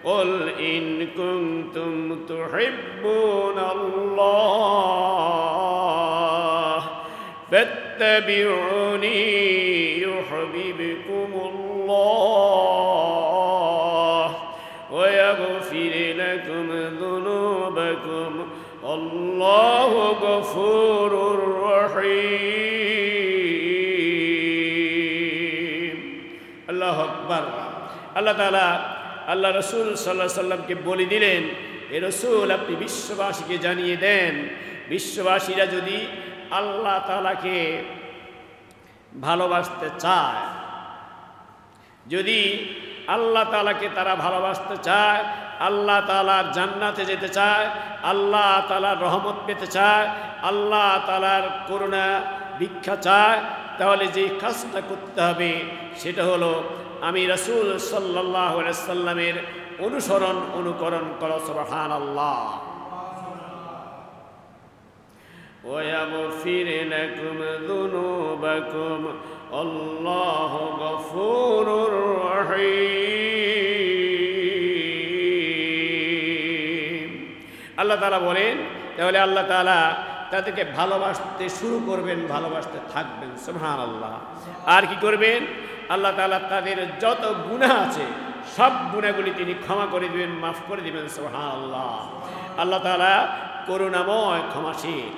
قل إن كنتم تحبون الله فاتبعوني يحببكم الله ويغفر لكم ذنوبكم الله غفور رحيم الله أكبر আল্লাহ তাআলা আল্লাহ রাসূল সাল্লাল্লাহু আলাইহি সাল্লামকে বলে দিলেন, এ রাসূল আপনি বিশ্ববাসীকে জানিয়ে দেন, বিশ্ববাসীরা যদি আল্লাহ তাআলাকে ভালোবাসতে চায়, যদি আল্লাহ তাআলাকে তারা ভালোবাসতে চায়, আল্লাহ তাআলার জান্নাতে যেতে চায়, আল্লাহ তাআলার রহমত পেতে চায়, আল্লাহ তাআলার করুণা ভিক্ষা চায়, তাহলে যে কাজটা করতে হবে সেটা হলো আমি রাসূল সাল্লাল্লাহু আলাইহি সাল্লামের অনুকরণ করো। সুবহানাল্লাহ। ويغفر لكم ذنوبكم الله غفور رحيم। আল্লাহ তাআলা বলেন, তাহলে আল্লাহ তাআলা তাদেরকে ভালোবাসতে শুরু করবেন, ভালোবাসতে থাকবেন। সুবহানাল্লাহ। আর কি করবেন? আল্লাহ তাআলা তাদের যত গুনাহ আছে সব গুনাহগুলি তিনি ক্ষমা করে দিবেন, মাফ করে দিবেন। সুবহানাল্লাহ। আল্লাহ তাআলা করুণাময়, ক্ষমাশীল।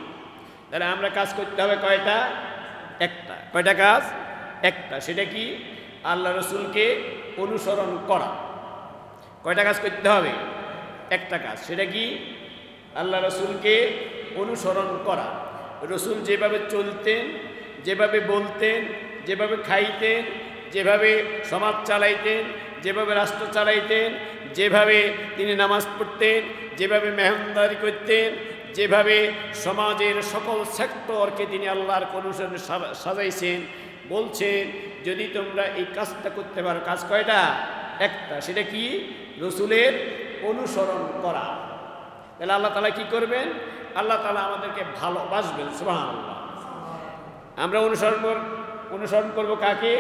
তাহলে আমরা কাজ করতে হবে কয়টা? একটা। কয়টা কাজ? একটা। সেটা কি? আল্লাহ রসুলকে অনুসরণ করা। কয়টা কাজ করতে হবে? একটা কাজ। সেটা কি? আল্লাহ রসুলকে অনুসরণ করা। রসুল যেভাবে চলতেন, যেভাবে বলতেন, যেভাবে খাইতেন, যেভাবে সমাজ চালাইতেন, যেভাবে রাষ্ট্র চালাইতেন, যেভাবে তিনি নামাজ পড়তেন, যেভাবে মেহমানদারি করতেন, যেভাবে সমাজের সকল সেক্টরকে তিনি আল্লাহর অনুসরণে সাজাইছেন, বলছেন যদি তোমরা এই কাজটা করতে পারো। কাজ কয়টা? একটা। সেটা কি? রসুলের অনুসরণ করা। তাহলে আল্লাহ তাআলা কি করবেন? আল্লাহ তাআলা আমাদেরকে ভালোবাসবেন। সুবহানাল্লাহ। আমরা অনুসরণ করব কাকে?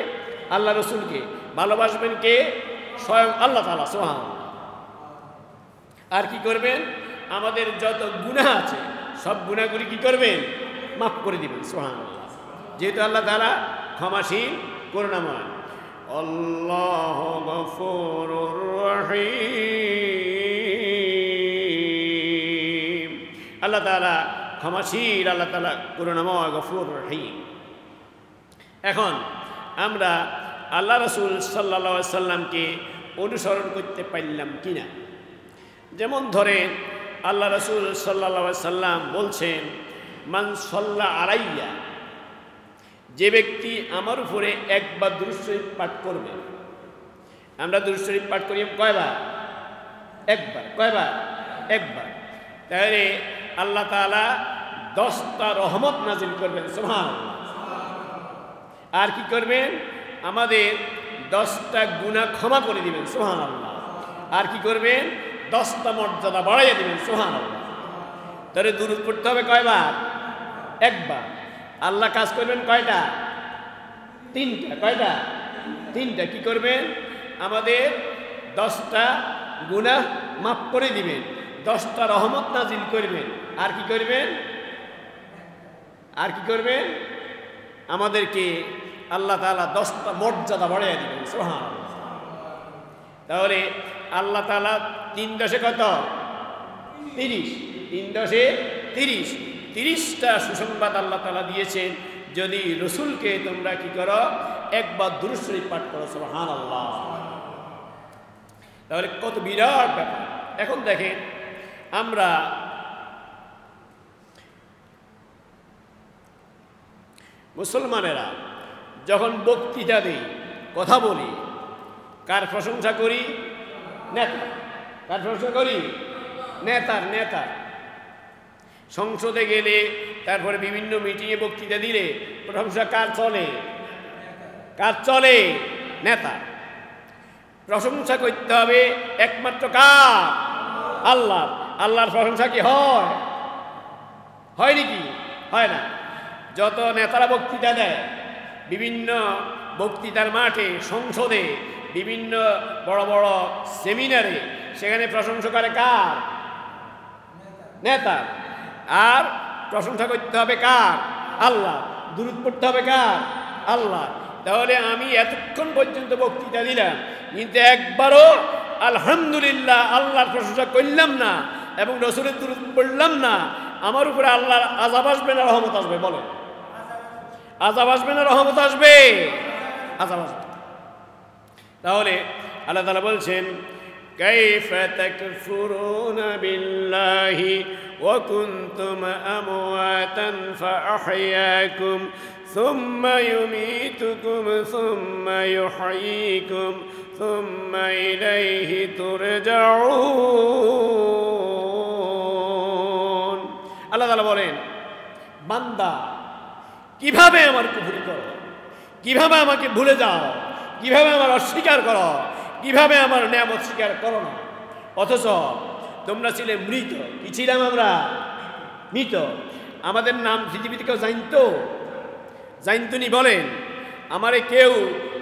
আল্লাহ রসুলকে। ভালোবাসবেন কে? স্বয়ং আল্লাহ তাআলা। সুবহানাল্লাহ। আর কি করবেন? আমাদের যত গুনাহ আছে সব গুনাহগুলি কি করবেন? মাফ করে দিবেন। সুবহানাল্লাহ। যেহেতু আল্লাহ তাআলা ক্ষমাশীল, করুণাময়। আল্লাহু গফুরুর রহিম। আল্লাহ তাআলা ক্ষমাশীল, আল্লাহ তাআলা করুণাময়, গফুর, রহিম। এখন আমরা আল্লাহ রাসূল সাল্লাল্লাহু আলাইহি সাল্লামকে অনুসরণ করতে পারলাম কিনা? যেমন ধরেন আল্লাহ রাসূল সাল্লাল্লাহু আলাইহি সাল্লাম বলছেন, মান সাল্লা আলাইয়া, যে ব্যক্তি আমার উপরে একবার দুরূদ শরীফ পাঠ করবে। আমরা দুরূদ শরীফ পাঠ করি কয়বার? একবার। কয়বার? একবার। তাহলে আল্লাহ তাআলা 10টা রহমত নাজিল করবেন। সুবহানাল্লাহ। আর কি করবেন? আমাদের 10টা গুনাহ ক্ষমা করে দিবেন। সুবহানাল্লাহ। আর কি করবেন? 10টা মর্যাদা বাড়াইয়া দিবেন। সুবহানাল্লাহ। তাহলে দুরূদ পড়তে হবে কয়বার? একবার। আল্লাহ কাজ করবেন কয়টা? 3টা। কয়টা? 3টা। কি করবেন? আমাদের 10টা গুনাহ মাফ করে দিবেন, 10টা রহমত নাজিল করবেন। আর কি করবেন? আর কি করবেন? আমাদেরকে আল্লাহ তাআলা 10টা মর্যাদা বাড়াইয়া দিবেন। সুবহানাল্লাহ। তাহলে আল্লাহ তাআলা 3 10 কত? 30। 3 10 30। 30টা সুসংবাদ আল্লাহ তাআলা দিয়েছেন, যদি রসুলকে তোমরা কি করো? একবার দুরূদ শরীফ পাঠ করো। সুবহানাল্লাহ। তাহলে কত বিরাট ব্যাপার। এখন দেখেন, আমরা মুসলমানেরা যখন বক্তৃতা দিই, কথা বলি, কার প্রশংসা করি? নেতা। কার প্রশংসা করি? নেতার। নেতা। সংসদে গেলে, তারপরে বিভিন্ন মিটিংয়ে বক্তৃতা দিলে প্রশংসা কার চলে? কার চলে? নেতা। প্রশংসা করতে হবে একমাত্র কার? আল্লাহ। আল্লাহর প্রশংসা কি হয়? হয় নাকি? হয় না। যত নেতারা বক্তৃতা দেয়, বিভিন্ন বক্তৃতার মাঠে, সংসদে, বিভিন্ন বড় বড় সেমিনারে সেখানে প্রশংসা করে কার? নেতা। আর প্রশংসা করতে হবে কার? আল্লাহ। দুরূদ পড়তে হবে কার? আল্লাহ। তাহলে আমি এতক্ষণ পর্যন্ত বক্তৃতা দিলাম, কিন্তু একবারও আলহামদুলিল্লাহ আল্লাহর প্রশংসা করলাম না এবং রসুলের দুরূদ পড়লাম না, আমার উপরে আল্লাহর আযাব আসবে না রহমত আসবে? বলেন, আযাব আসবে না রহমত আসবে? আযাব আসবে। তাহলে আল্লাহ তাআলা বলছেন, কাইফা তাকফুরুনা বিল্লাহি ওয়া কুনতুম আমওয়াতান ফাআহইয়াকুম সুম্মা ইউমীতুকুম সুম্মা ইউহয়ীকুম সুম্মা ইলাইহি তুরজাউন। আল্লাহ তাআলা বলেন, বান্দা কিভাবে আমার কুফরি করো, কিভাবে আমাকে ভুলে যাও, কিভাবে আমার অস্বীকার করো, কিভাবে আমার নিয়ামত স্বীকার করো না, অথচ তোমরা ছিলে মৃত। কি ছিলাম আমরা? মৃত। আমাদের নাম পৃথিবীতে কেউ জানতো? জানতনি? বলেন, আমারে কেউ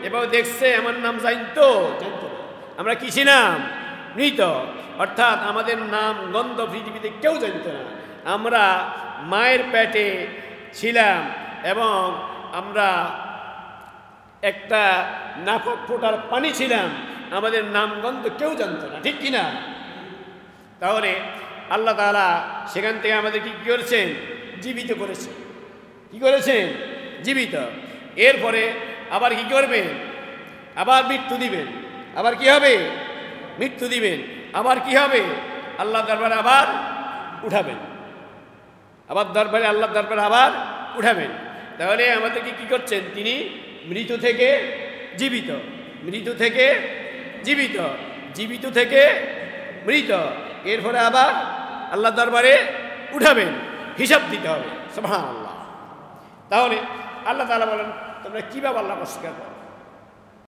এবার দেখছে আমার নাম জানতো? জানতো না। আমরা কি ছিলাম? মৃত। অর্থাৎ আমাদের নাম গন্ধ পৃথিবীতে কেউ জানতো না। আমরা মায়ের পেটে ছিলাম এবং আমরা একটা নাফক ফোটার পানি ছিলাম, আমাদের নাম গন্ধ কেউ জানতো না, ঠিক কিনা? তাহলে আল্লাহ তাআলা সেখান থেকে আমাদের কি করেছেন? জীবিত করেছেন। কি করেছেন? জীবিত। এরপরে আবার কি করবেন? আবার মৃত্যু দিবেন। আবার কি হবে? মৃত্যু দিবেন। আবার কি হবে? আল্লাহ দরবারে আবার উঠাবেন। আবার দরবারে, আল্লাহ দরবারে আবার উঠাবেন। তাহলে আমাদেরকে কি করছেন? তিনি মৃত থেকে জীবিত, মৃত থেকে জীবিত, জীবিত থেকে মৃত, এরপরে আবার আল্লাহ দরবারে উঠাবেন, হিসাব দিতে হবে। সুবহানাল্লাহ। তাহলে আল্লাহ তাআলা বলেন, তোমরা কিভাবে আল্লাহকে অস্বীকার করো?